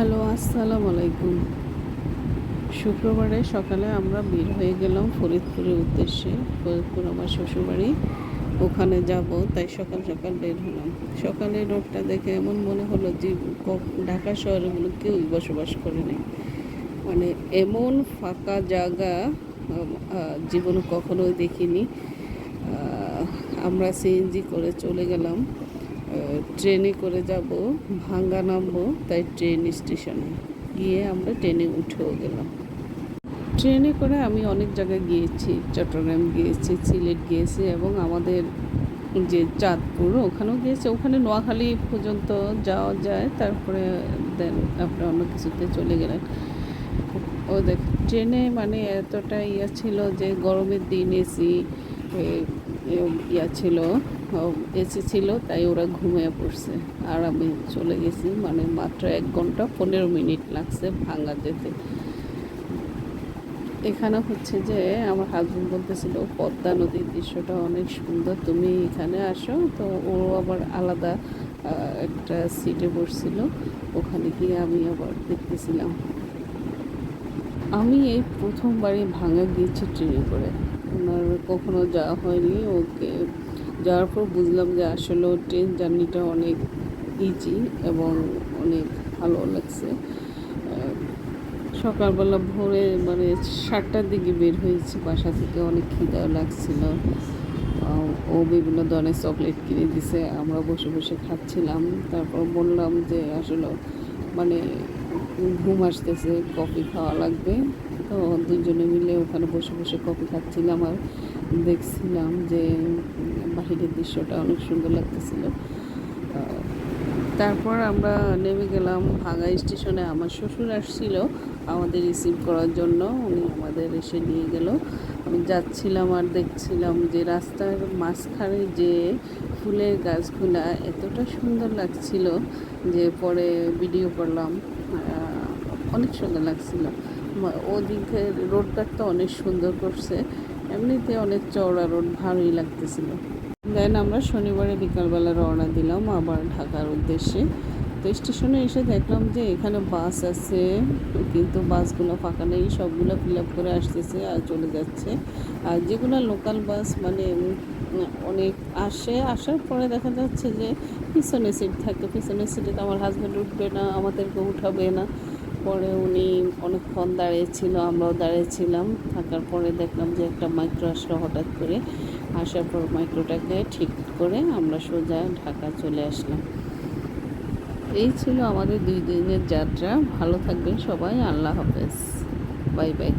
Hello, আসসালামু আলাইকুম। শুক্রবারে সকালে আমরা বের হয়ে গেলাম ফরিদপুরের উদ্দেশ্যে। ফরিদপুর আমার শ্বশুরবাড়ি, ওখানে যাব, তাই সকাল সকাল বের হলাম। সকালে রোডটা দেখে এমন মনে হলো যে ঢাকা শহরে বলে কেউই বসবাস করে নেই। মানে এমন ফাঁকা জায়গা জীবনে কখনোই দেখিনি। আমরা সিএনজি করে চলে গেলাম, ট্রেনে করে যাব, ভাঙ্গা নামবো, তাই ট্রেন স্টেশনে গিয়ে আমরা ট্রেনে উঠেও গেলাম। ট্রেনে করে আমি অনেক জায়গায় গিয়েছি, চট্টগ্রাম গিয়েছি, সিলেট গিয়েছি এবং আমাদের যে চাঁদপুর ওখানেও গিয়েছি। ওখানে নোয়াখালী পর্যন্ত যাওয়া যায়, তারপরে দেন আপনি অন্য কিছুতে চলে গেলেন। ও দেখ, ট্রেনে মানে এতটা ছিল যে গরমের দিন এসি ছিল, এসি ছিল, তাই ওরা ঘুমিয়ে পড়ছে আর আমি চলে গেছি। মানে মাত্র 1 ঘন্টা 15 মিনিট লাগছে ভাঙ্গা যেতে। এখানে হচ্ছে যে আমার হাজব্যান্ড বলতেছিল পদ্মা নদীর দৃশ্যটা অনেক সুন্দর, তুমি এখানে আসো। তো ও আবার আলাদা একটা সিটে বসছিল, ওখানে গিয়ে আমি আবার দেখতেছিলাম। আমি এই প্রথমবারই ভাঙ্গা গিয়েছি ট্রেনে করে, ওনার কখনো যাওয়া হয়নি। ওকে যাওয়ার পর বুঝলাম যে আসলে ট্রেন জার্নিটা অনেক ইজি এবং অনেক ভালো লাগছে। সকালবেলা ভোরে মানে 7টার দিকে বের হয়েছি বাসা থেকে, অনেক খিদাও লাগছিল। ও বিভিন্ন ধরনের চকলেট কিনে দিছে, আমরা বসে বসে খাচ্ছিলাম। তারপর বললাম যে আসলে মানে ঘুম আসতেছে, কফি খাওয়া লাগবে। তো দুজনে মিলে ওখানে বসে বসে কফি খাচ্ছিলাম আর দেখছিলাম যে বাহিরের দৃশ্যটা অনেক সুন্দর লাগতেছিল। তারপর আমরা নেমে গেলাম ভাঙ্গা স্টেশনে। আমার শ্বশুর আসছিল আমাদের রিসিভ করার জন্য, উনি আমাদের এসে নিয়ে গেল। আমি যাচ্ছিলাম আর দেখছিলাম যে রাস্তার মাঝখানে যে ফুলের গাছগুলা এতটা সুন্দর লাগছিল যে পরে ভিডিও করলাম। অনেক সুন্দর লাগছিল। ওদিকে রোডটা তো অনেক সুন্দর করছে, এমনিতে অনেক চওড়া রোড, ভালোই লাগতেছিল। দেন আমরা শনিবারে বিকালবেলা রওনা দিলাম আবার ঢাকার উদ্দেশ্যে। তো স্টেশনে এসে দেখলাম যে এখানে বাস আছে, কিন্তু বাসগুলো ফাঁকা নেই, সবগুলো ফিল আপ করে আসতেছে আর চলে যাচ্ছে। আর যেগুলো লোকাল বাস মানে অনেক আসার পরে দেখা যাচ্ছে যে পিছনে সিট থাকে, পিছনের সিটে তো আমার হাজব্যান্ড উঠবে না, আমাদেরকে উঠাবে না। পরে উনি অনেকক্ষণ দাঁড়িয়েছিল, আমরাও দাঁড়িয়েছিলাম। থাকার পরে দেখলাম যে একটা মাইক্রো আসলো হঠাৎ করে। আসার পর মাইক্রোটাকে ঠিক করে আমরা সোজা ঢাকা চলে আসলাম। এই ছিল আমাদের 2 দিনের যাত্রা। ভালো থাকবেন সবাই, আল্লাহ হাফেজ, বাই বাই।